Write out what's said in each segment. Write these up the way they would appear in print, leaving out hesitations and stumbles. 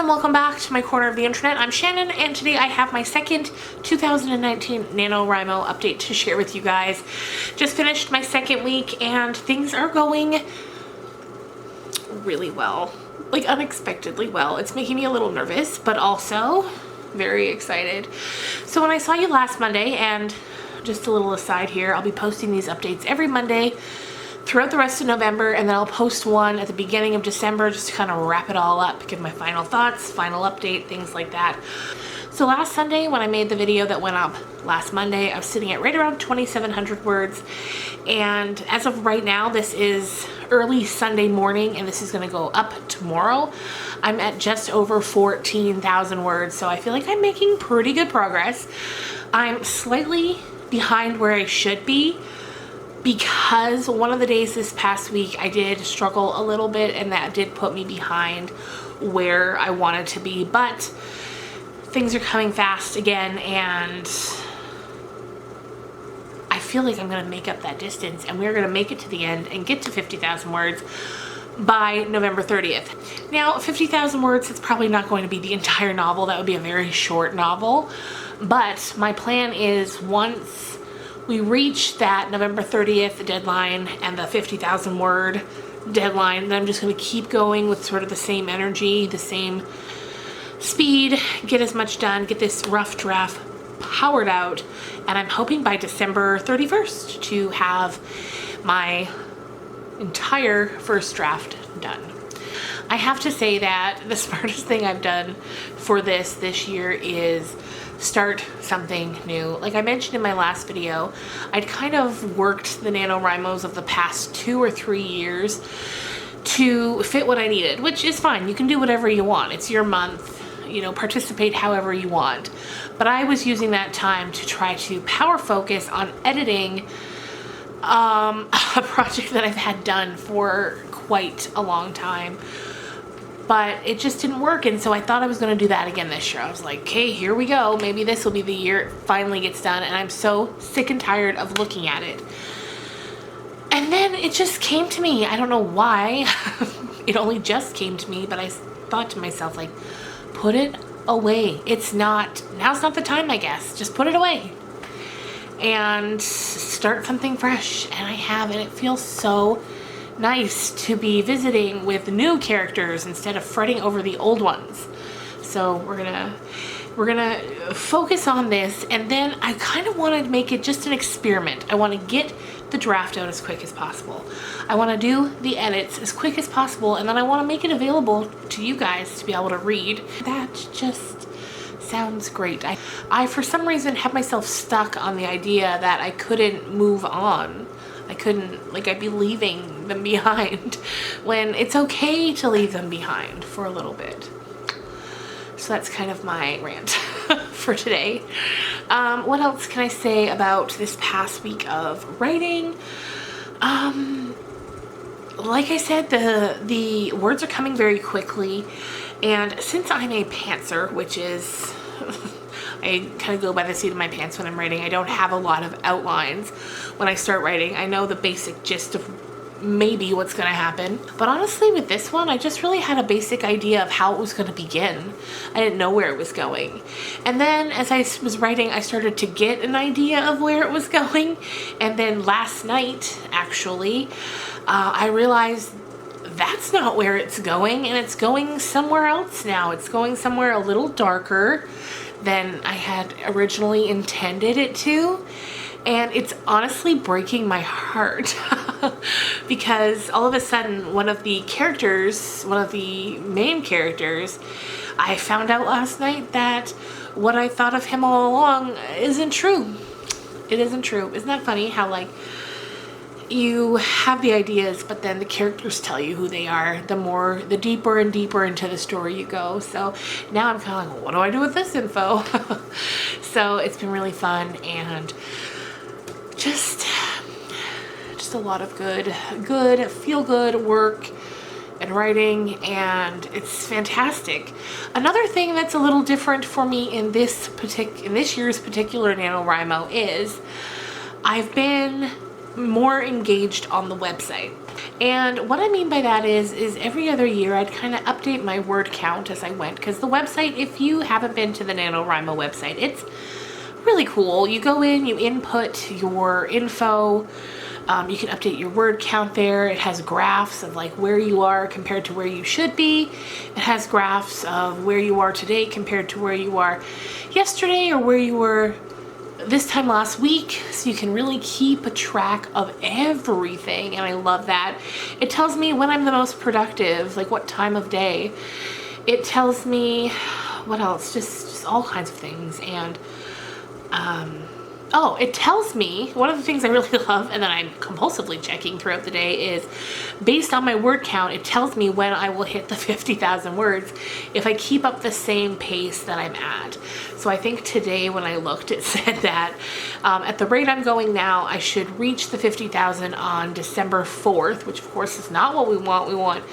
welcome back to my corner of the internet. I'm Shannon, and today I have my second 2019 NaNoWriMo update to share with you guys. Just finished my second week and things are going really well, like unexpectedly well. It's making me a little nervous, but also very excited. So when I saw you last Monday, and just a little aside here, I'll be posting these updates every Monday throughout the rest of November, and then I'll post one at the beginning of December just to kind of wrap it all up, give my final thoughts, final update, things like that. So last Sunday when I made the video that went up last Monday, I was sitting at right around 2,700 words, and as of right now, this is early Sunday morning and this is going to go up tomorrow. I'm at just over 14,000 words, so I feel like I'm making pretty good progress. I'm slightly behind where I should be, because one of the days this past week I did struggle a little bit, and that did put me behind where I wanted to be, but things are coming fast again and I feel like I'm going to make up that distance, and we're going to make it to the end and get to 50,000 words by November 30th. Now 50,000 words is probably not going to be the entire novel. That would be a very short novel, but my plan is once we reach that November 30th deadline and the 50,000 word deadline, then I'm just going to keep going with sort of the same energy, the same speed, get as much done, get this rough draft powered out, and I'm hoping by December 31st to have my entire first draft done. I have to say that the smartest thing I've done for this year is start something new. Like I mentioned in my last video, I'd kind of worked the NaNoWriMos of the past 2 or 3 years to fit what I needed, which is fine. You can do whatever you want. It's your month, you know, participate however you want. But I was using that time to try to power focus on editing a project that I've had done for quite a long time. But it just didn't work, and so I thought I was going to do that again this year. I was like, okay, here we go. Maybe this will be the year it finally gets done, and I'm so sick and tired of looking at it. And then it just came to me. I don't know why. It only just came to me, but I thought to myself, like, put it away. Now's not the time, I guess. Just put it away and start something fresh. And I have, and it feels so nice to be visiting with new characters instead of fretting over the old ones. So we're gonna focus on this, and then I kind of want to make it just an experiment. I want to get the draft out as quick as possible. I want to do the edits as quick as possible, and then I want to make it available to you guys to be able to read. That just sounds great. I for some reason have myself stuck on the idea that I couldn't move on. I couldn't, like, I'd be leaving them behind when it's okay to leave them behind for a little bit. So that's kind of my rant for today. What else can I say about this past week of writing? Like I said, the words are coming very quickly, and since I'm a pantser, which is I kind of go by the seat of my pants when I'm writing. I don't have a lot of outlines when I start writing. I know the basic gist of maybe what's going to happen. But honestly, with this one, I just really had a basic idea of how it was going to begin. I didn't know where it was going. And then as I was writing, I started to get an idea of where it was going. And then last night, actually, I realized that's not where it's going, and it's going somewhere else now. It's going somewhere a little darker than I had originally intended it to, and it's honestly breaking my heart because all of a sudden one of the main characters, I found out last night that what I thought of him all along isn't true. It isn't true. Isn't that funny how, like, you have the ideas, but then the characters tell you who they are the deeper and deeper into the story you go. So now I'm kind of like, what do I do with this info? So it's been really fun, and just a lot of good feel-good work and writing, and it's fantastic. Another thing that's a little different for me in this year's particular NaNoWriMo is I've been more engaged on the website. And what I mean by that is every other year I'd kind of update my word count as I went, because the website, if you haven't been to the NaNoWriMo website, it's really cool. You go in, you input your info, you can update your word count there. It has graphs of like where you are compared to where you should be. It has graphs of where you are today compared to where you are yesterday or where you were this time last week, so you can really keep a track of everything, and I love that. It tells me when I'm the most productive, like what time of day. It tells me what else, just all kinds of things. And oh, it tells me, one of the things I really love and that I'm compulsively checking throughout the day is, based on my word count, it tells me when I will hit the 50,000 words if I keep up the same pace that I'm at. So I think today when I looked, it said that at the rate I'm going now, I should reach the 50,000 on December 4th, which of course is not what we want. We want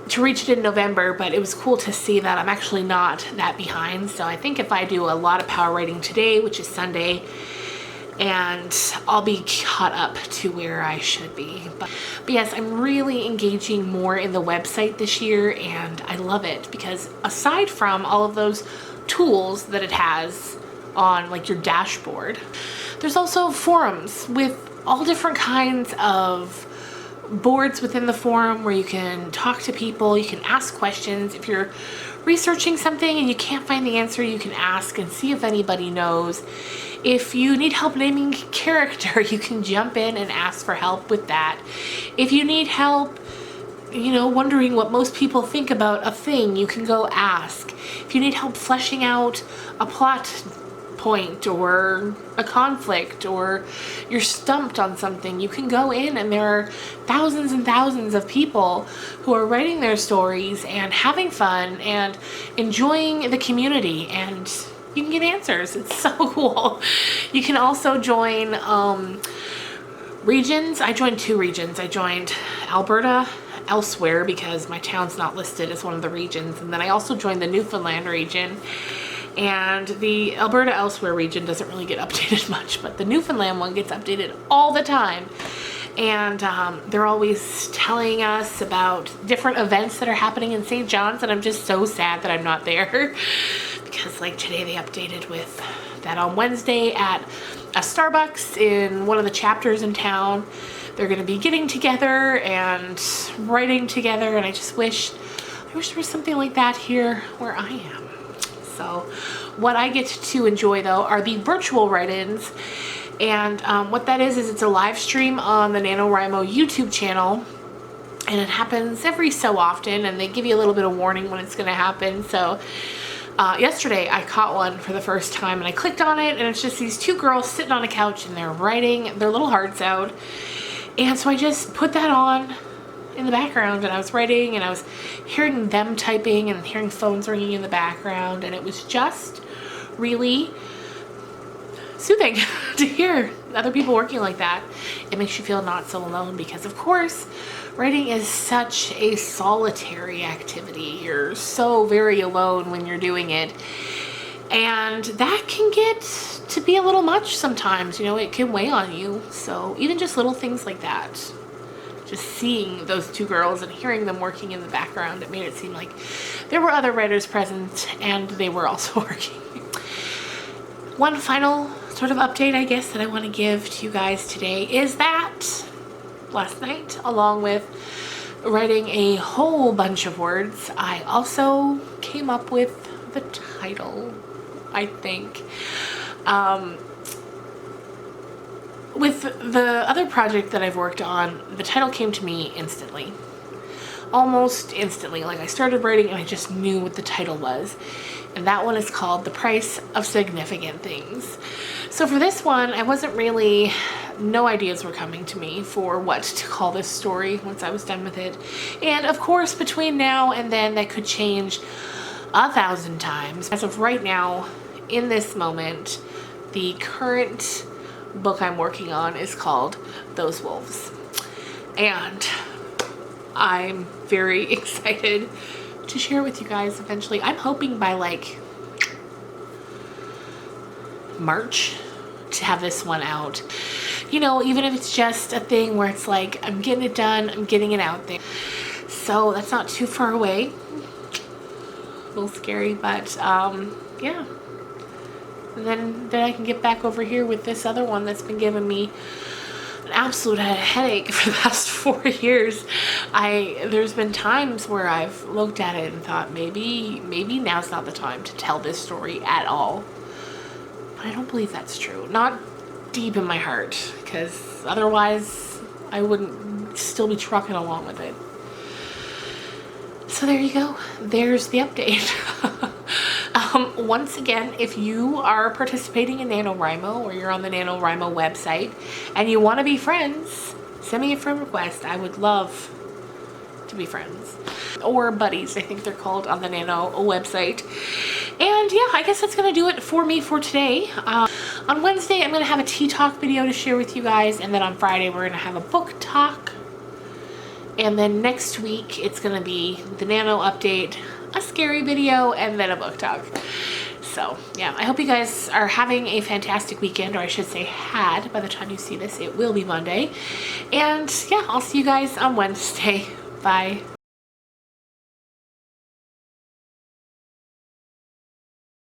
to reach it in November, but it was cool to see that I'm actually not that behind. So I think if I do a lot of power writing today, which is Sunday, and I'll be caught up to where I should be. But yes, I'm really engaging more in the website this year, and I love it because aside from all of those tools that it has on like your dashboard, there's also forums with all different kinds of boards within the forum where you can talk to people, you can ask questions. If you're researching something and you can't find the answer, you can ask and see if anybody knows. If you need help naming a character, you can jump in and ask for help with that. If you need help, wondering what most people think about a thing, you can go ask. If you need help fleshing out a plot point or a conflict, or you're stumped on something, you can go in, and there are thousands and thousands of people who are writing their stories and having fun and enjoying the community, and you can get answers. It's so cool. You can also join regions. I joined 2 regions. I joined Alberta Elsewhere because my town's not listed as one of the regions, and then I also joined the Newfoundland region. And the Alberta Elsewhere region doesn't really get updated much, but the Newfoundland one gets updated all the time. And they're always telling us about different events that are happening in St. John's, and I'm just so sad that I'm not there. Because like today they updated with that on Wednesday at a Starbucks in one of the chapters in town. They're going to be getting together and writing together, and I wish there was something like that here where I am. So what I get to enjoy though are the virtual write-ins, and what that is it's a live stream on the NaNoWriMo YouTube channel, and it happens every so often, and they give you a little bit of warning when it's going to happen. So yesterday I caught one for the first time, and I clicked on it, and it's just these 2 girls sitting on a couch, and they're writing their little hearts out. And so I just put that on in the background, and I was writing, and I was hearing them typing and hearing phones ringing in the background, and it was just really soothing to hear other people working like that. It makes you feel not so alone, because of course writing is such a solitary activity. You're so very alone when you're doing it, and that can get to be a little much sometimes. It can weigh on you. So even just little things like that, just seeing those 2 girls and hearing them working in the background, it made it seem like there were other writers present and they were also working. One final sort of update, I guess, that I want to give to you guys today is that last night, along with writing a whole bunch of words, I also came up with the title, I think. With the other project that I've worked on, the title came to me instantly. Almost instantly. Like I started writing and I just knew what the title was. And that one is called The Price of Significant Things. So for this one, I wasn't really, no ideas were coming to me for what to call this story once I was done with it. And of course, between now and then, that could change 1,000 times. As of right now, in this moment, the current book I'm working on is called Those Wolves. And I'm very excited to share with you guys eventually. I'm hoping by like March to have this one out. You know, even if it's just a thing where it's like, I'm getting it done, I'm getting it out there. So that's not too far away. A little scary, but yeah. And then I can get back over here with this other one that's been giving me an absolute headache for the past 4 years. There's been times where I've looked at it and thought maybe now's not the time to tell this story at all. But I don't believe that's true. Not deep in my heart, because otherwise I wouldn't still be trucking along with it. So there you go. There's the update. Once again, if you are participating in NaNoWriMo or you're on the NaNoWriMo website and you want to be friends, send me a friend request. I would love to be friends. Or buddies, I think they're called on the Nano website. And yeah, I guess that's going to do it for me for today. On Wednesday, I'm going to have a tea talk video to share with you guys. And then on Friday, we're going to have a book talk. And then next week, it's going to be the Nano update, a scary video, and then a book talk. So yeah, I hope you guys are having a fantastic weekend, or I should say had. By the time you see this, it will be Monday. And yeah, I'll see you guys on Wednesday. Bye.